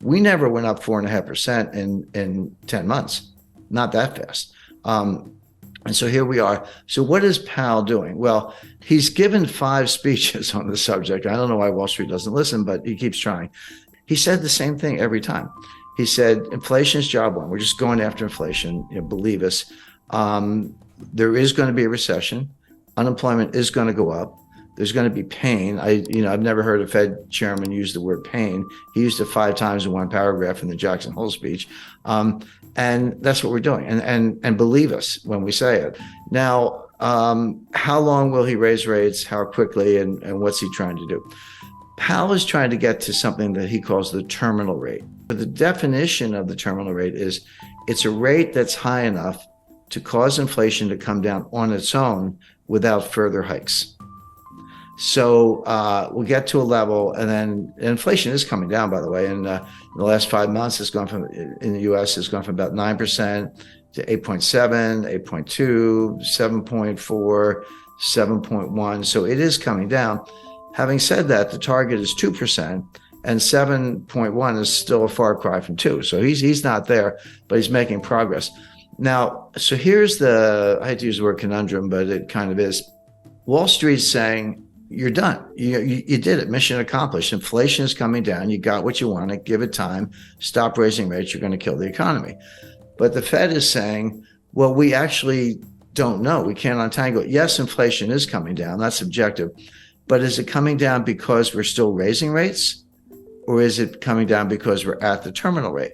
We never went up 4.5% in 10 months, not that fast. And so here we are. So what is Powell doing? Well, he's given 5 speeches on the subject. I don't know why Wall Street doesn't listen, but he keeps trying. He said the same thing every time. He said, inflation is job one. We're just going after inflation. Believe us. There is going to be a recession. Unemployment is going to go up. There's going to be pain. I've never heard a Fed chairman use the word pain. He used it 5 times in one paragraph in the Jackson Hole speech. And that's what we're doing. And believe us when we say it. Now, how long will he raise rates? How quickly? And what's he trying to do? Powell is trying to get to something that he calls the terminal rate. But the definition of the terminal rate is it's a rate that's high enough to cause inflation to come down on its own without further hikes. So we'll get to a level, and then inflation is coming down, by the way. And in the last 5 months, it's gone from, in the U.S., it's gone from about 9% to 8.7, 8.2, 7.4, 7.1. So it is coming down. Having said that, the target is 2%, and 7.1 is still a far cry from 2. So he's not there, but he's making progress. Now, so here's I hate to use the word conundrum, but it kind of is. Wall Street's saying, you're done. You did it. Mission accomplished. Inflation is coming down. You got what you wanted. Give it time. Stop raising rates. You're going to kill the economy. But the Fed is saying, well, we actually don't know. We can't untangle it. Yes, inflation is coming down. That's objective. But is it coming down because we're still raising rates? Or is it coming down because we're at the terminal rate?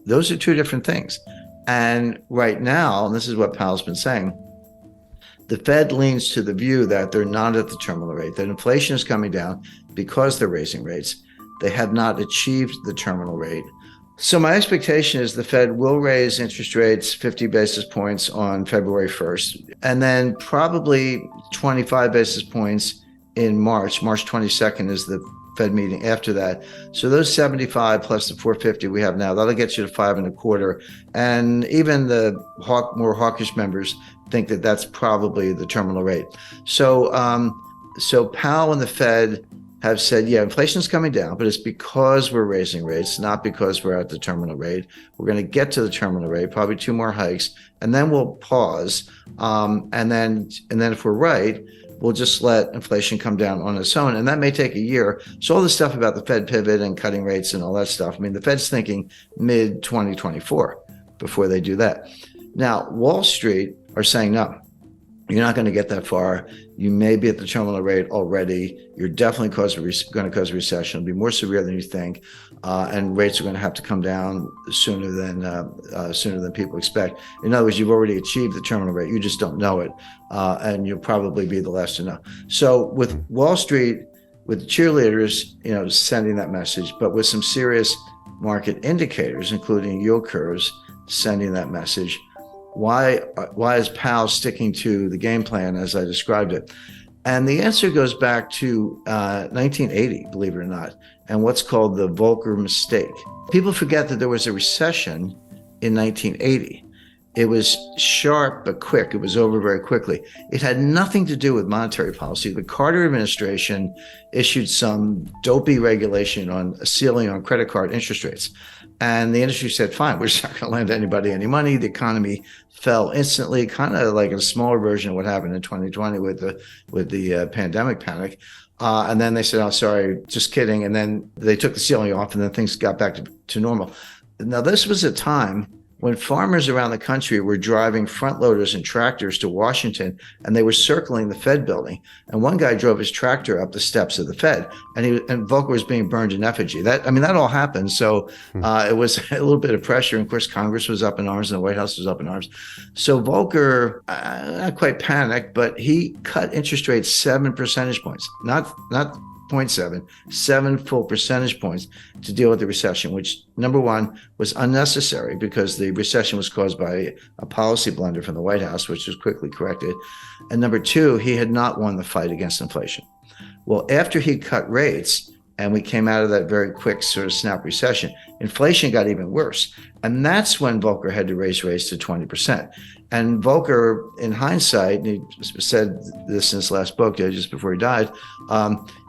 Those are 2 different things. And right now, and this is what Powell's been saying, the Fed leans to the view that they're not at the terminal rate, that inflation is coming down because they're raising rates. They have not achieved the terminal rate. So my expectation is the Fed will raise interest rates 50 basis points on February 1st, and then probably 25 basis points in March. March 22nd is the Fed meeting after that. So those 75 plus the 450 we have now, that'll get you to 5.25. And even the more hawkish members think that that's probably the terminal rate. So Powell and the Fed have said, yeah, inflation's coming down, but it's because we're raising rates, not because we're at the terminal rate. We're going to get to the terminal rate, probably 2 more hikes, and then we'll pause. And then if we're right, we'll just let inflation come down on its own. And that may take a year. So all this stuff about the Fed pivot and cutting rates and all that stuff, I mean, the Fed's thinking mid-2024 before they do that. Now, Wall Street are saying, no, you're not going to get that far. You may be at the terminal rate already. You're definitely going to cause a recession. It'll be more severe than you think. And rates are going to have to come down sooner than people expect. In other words, you've already achieved the terminal rate. You just don't know it. And you'll probably be the last to know. So with Wall Street, with the cheerleaders, sending that message, but with some serious market indicators, including yield curves, sending that message, why is Powell sticking to the game plan as I described it? And the answer goes back to 1980, believe it or not, and what's called the Volcker mistake. People forget that there was a recession in 1980. It was sharp but quick. It was over very quickly. It had nothing to do with monetary policy. The Carter administration issued some dopey regulation on a ceiling on credit card interest rates. And the industry said, fine, we're just not going to lend anybody any money. The economy fell instantly, kind of like a smaller version of what happened in 2020 with the pandemic panic. And then they said, oh, sorry, just kidding. And then they took the ceiling off, and then things got back to normal. Now, this was a time when farmers around the country were driving front loaders and tractors to Washington, and they were circling the Fed building. And one guy drove his tractor up the steps of the Fed, and Volcker was being burned in effigy. That all happened. So it was a little bit of pressure. And of course, Congress was up in arms and the White House was up in arms. So Volcker, not quite panicked, but he cut interest rates 7 percentage points, not 0.7, 7 full percentage points to deal with the recession, which, number one, was unnecessary because the recession was caused by a policy blunder from the White House, which was quickly corrected. And number two, he had not won the fight against inflation. Well, after he cut rates and we came out of that very quick sort of snap recession, inflation got even worse. And that's when Volcker had to raise rates to 20%. And Volcker, in hindsight, and he said this in his last book just before he died,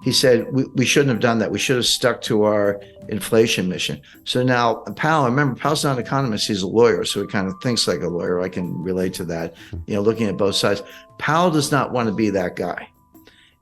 he said we shouldn't have done that. We should have stuck to our inflation mission. So now Powell, remember, Powell's not an economist, he's a lawyer, so he kind of thinks like a lawyer. I can relate to that, looking at both sides. Powell does not want to be that guy.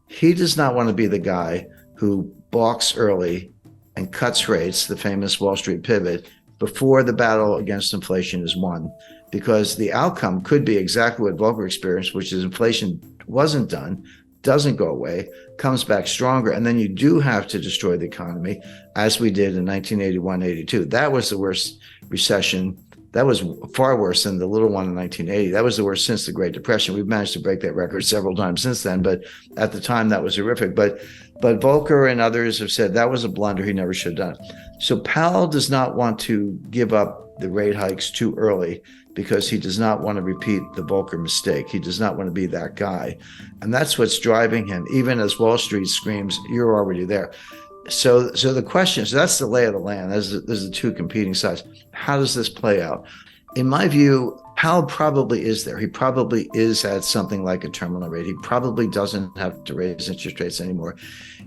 He does not want to be the guy who balks early and cuts rates, the famous Wall Street pivot, before the battle against inflation is won, because the outcome could be exactly what Volcker experienced, which is inflation wasn't done, doesn't go away, comes back stronger, and then you do have to destroy the economy, as we did in 1981-82. That was the worst recession. That was far worse than the little one in 1980. That was the worst since the Great Depression. We've managed to break that record several times since then, but at the time that was horrific. But Volcker and others have said that was a blunder. He never should have done it. So Powell does not want to give up the rate hikes too early because he does not want to repeat the Volcker mistake. He does not want to be that guy. And that's what's driving him, even as Wall Street screams, you're already there. So the question is, that's the lay of the land. There's the two competing sides. How does this play out? In my view, Powell probably is there. He probably is at something like a terminal rate. He probably doesn't have to raise interest rates anymore.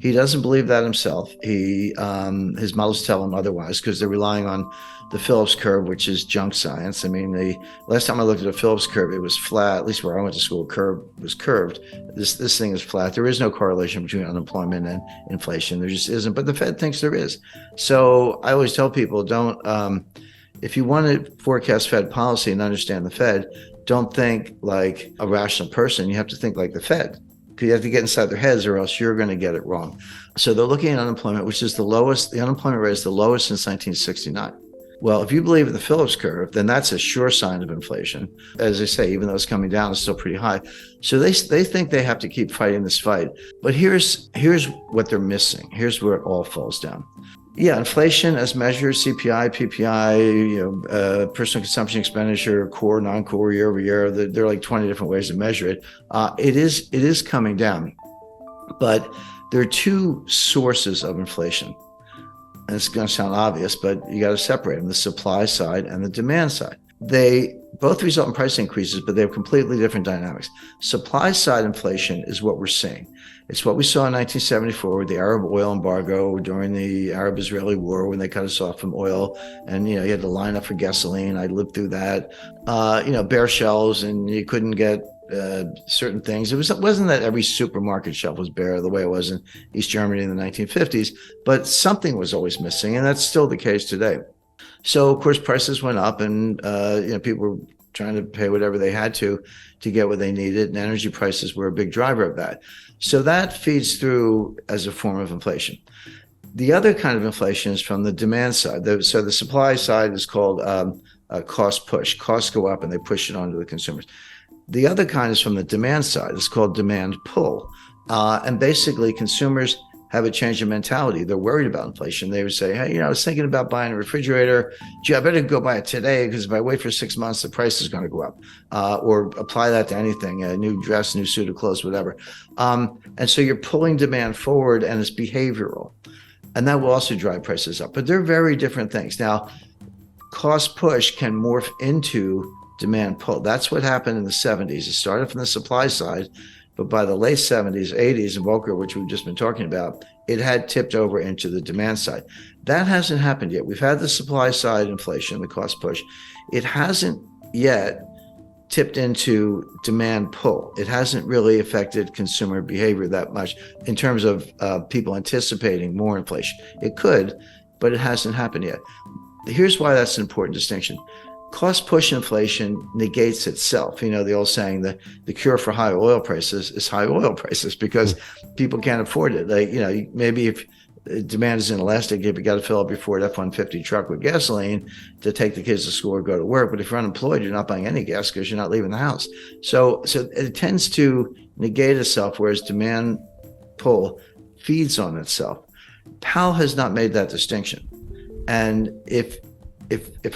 He doesn't believe that himself. His models tell him otherwise because they're relying on the Phillips curve, which is junk science. I mean, the last time I looked at a Phillips curve, it was flat. At least where I went to school, curve was curved. This thing is flat. There is no correlation between unemployment and inflation. There just isn't. But the Fed thinks there is. So I always tell people, don't. If you want to forecast Fed policy and understand the Fed, don't think like a rational person. You have to think like the Fed. You have to get inside their heads or else you're going to get it wrong. So they're looking at unemployment, which is the lowest. The unemployment rate is the lowest since 1969. Well, if you believe in the Phillips curve, then that's a sure sign of inflation. As I say, even though it's coming down, it's still pretty high. So they think they have to keep fighting this fight. But here's what they're missing. Here's where it all falls down. Yeah, inflation as measured, CPI, PPI, personal consumption expenditure, core, non-core, year over year. There are like 20 different ways to measure it. It is coming down, but there are two sources of inflation. And it's going to sound obvious, but you got to separate them: the supply side and the demand side. They both result in price increases, but they have completely different dynamics. Supply side inflation is what we're seeing. It's what we saw in 1974 with the Arab oil embargo during the Arab-Israeli war when they cut us off from oil, and you had to line up for gasoline. I lived through that. Bare shelves, and you couldn't get certain things. It wasn't that every supermarket shelf was bare the way it was in East Germany in the 1950s, but something was always missing, and that's still the case today. So of course prices went up, and people were trying to pay whatever they had to get what they needed, and energy prices were a big driver of that. So that feeds through as a form of inflation. The other kind of inflation is from the demand side. So the supply side is called a cost push. Costs go up and they push it onto the consumers. The other kind is from the demand side. It's called demand pull. And basically consumers have a change in mentality. They're worried about inflation. They would say, hey, I was thinking about buying a refrigerator. Gee, I better go buy it today because if I wait for 6 months, the price is going to go up. Or apply that to anything, a new dress, new suit of clothes, whatever. And so you're pulling demand forward, and it's behavioral. And that will also drive prices up. But they're very different things. Now, cost push can morph into demand pull. That's what happened in the 70s. It started from the supply side, but by the late 70s, 80s, and Volcker, which we've just been talking about, it had tipped over into the demand side. That hasn't happened yet. We've had the supply side inflation, the cost push. It hasn't yet tipped into demand pull. It hasn't really affected consumer behavior that much in terms of people anticipating more inflation. It could, but it hasn't happened yet. Here's why that's an important distinction. Cost push inflation negates itself. The old saying that the cure for high oil prices is high oil prices because people can't afford it. Maybe if demand is inelastic, if you got to fill up your Ford F-150 truck with gasoline to take the kids to school or go to work. But if you're unemployed, you're not buying any gas because you're not leaving the house. So it tends to negate itself, whereas demand pull feeds on itself. Powell has not made that distinction. And if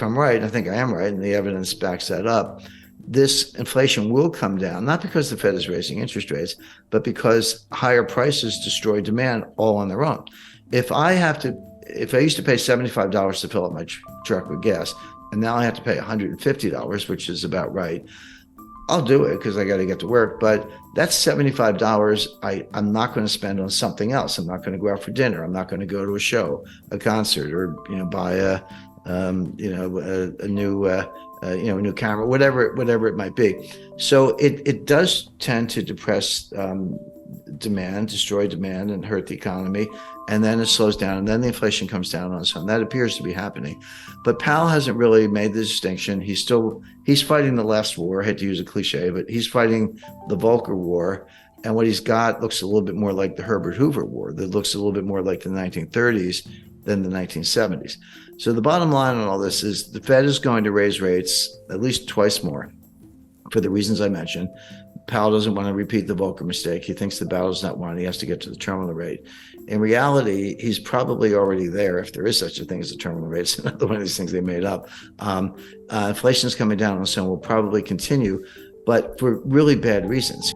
I'm right, I think I am right, and the evidence backs that up, this inflation will come down, not because the Fed is raising interest rates, but because higher prices destroy demand all on their own. If I used to pay $75 to fill up my truck with gas, and now I have to pay $150, which is about right, I'll do it because I got to get to work. But that's $75 I'm not going to spend on something else. I'm not going to go out for dinner. I'm not going to go to a show, a concert, or buy a new camera, whatever it might be. So it does tend to depress demand, destroy demand, and hurt the economy. And then it slows down, and then the inflation comes down on its own. That appears to be happening. But Powell hasn't really made the distinction. He's fighting the last war. I hate to use a cliche, but he's fighting the Volcker War. And what he's got looks a little bit more like the Herbert Hoover War. That looks a little bit more like the 1930s than the 1970s. So the bottom line on all this is the Fed is going to raise rates at least twice more for the reasons I mentioned. Powell doesn't want to repeat the Volcker mistake. He thinks the battle's not won. He has to get to the terminal rate. In reality, he's probably already there, if there is such a thing as a terminal rate. It's another one of these things they made up. Inflation is coming down, and so will probably continue, but for really bad reasons.